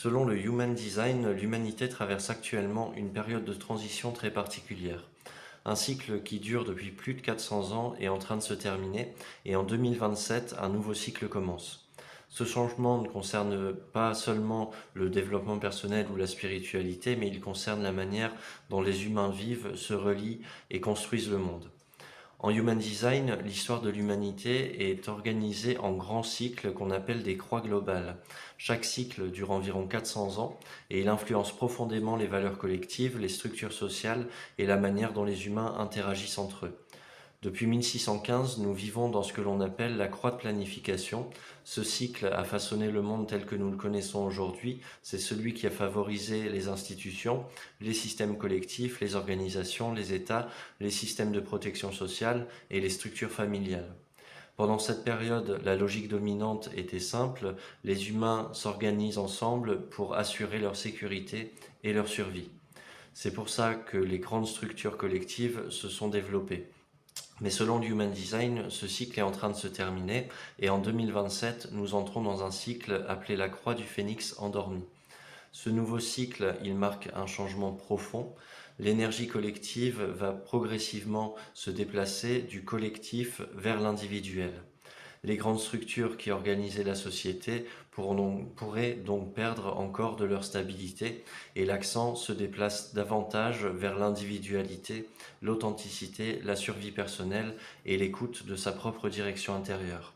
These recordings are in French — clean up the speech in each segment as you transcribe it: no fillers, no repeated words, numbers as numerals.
Selon le Human Design, l'humanité traverse actuellement une période de transition très particulière. Un cycle qui dure depuis plus de 400 ans est en train de se terminer et en 2027, un nouveau cycle commence. Ce changement ne concerne pas seulement le développement personnel ou la spiritualité, mais il concerne la manière dont les humains vivent, se relient et construisent le monde. En Human Design, l'histoire de l'humanité est organisée en grands cycles qu'on appelle des croix globales. Chaque cycle dure environ 400 ans et il influence profondément les valeurs collectives, les structures sociales et la manière dont les humains interagissent entre eux. Depuis 1615, nous vivons dans ce que l'on appelle la croix de planification. Ce cycle a façonné le monde tel que nous le connaissons aujourd'hui. C'est celui qui a favorisé les institutions, les systèmes collectifs, les organisations, les États, les systèmes de protection sociale et les structures familiales. Pendant cette période, la logique dominante était simple, les humains s'organisent ensemble pour assurer leur sécurité et leur survie. C'est pour ça que les grandes structures collectives se sont développées. Mais selon l'Human Design, ce cycle est en train de se terminer et en 2027, nous entrons dans un cycle appelé la croix du phénix endormi. Ce nouveau cycle, il marque un changement profond. L'énergie collective va progressivement se déplacer du collectif vers l'individuel. Les grandes structures qui organisaient la société pourraient donc perdre encore de leur stabilité et l'accent se déplace davantage vers l'individualité, l'authenticité, la survie personnelle et l'écoute de sa propre direction intérieure.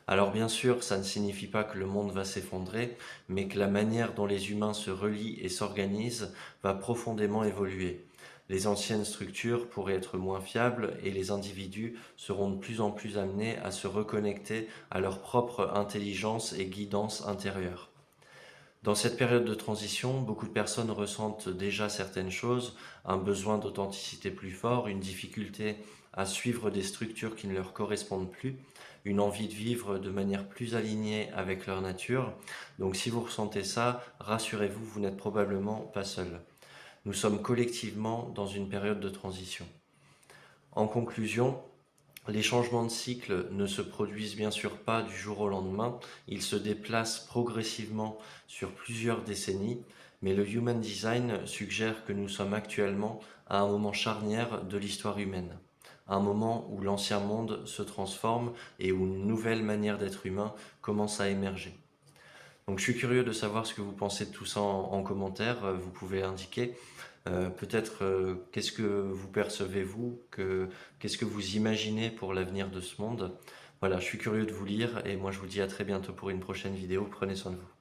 Alors bien sûr, ça ne signifie pas que le monde va s'effondrer, mais que la manière dont les humains se relient et s'organisent va profondément évoluer. Les anciennes structures pourraient être moins fiables et les individus seront de plus en plus amenés à se reconnecter à leur propre intelligence et guidance intérieure. Dans cette période de transition, beaucoup de personnes ressentent déjà certaines choses, un besoin d'authenticité plus fort, une difficulté à suivre des structures qui ne leur correspondent plus, une envie de vivre de manière plus alignée avec leur nature. Donc si vous ressentez ça, rassurez-vous, vous n'êtes probablement pas seul. Nous sommes collectivement dans une période de transition. En conclusion, les changements de cycle ne se produisent bien sûr pas du jour au lendemain, ils se déplacent progressivement sur plusieurs décennies, mais le Human Design suggère que nous sommes actuellement à un moment charnière de l'histoire humaine, un moment où l'ancien monde se transforme et où une nouvelle manière d'être humain commence à émerger. Donc je suis curieux de savoir ce que vous pensez de tout ça en commentaire, vous pouvez indiquer. Peut-être qu'est-ce que vous percevez vous, qu'est-ce que vous imaginez pour l'avenir de ce monde. Voilà, je suis curieux de vous lire et moi je vous dis à très bientôt pour une prochaine vidéo. Prenez soin de vous.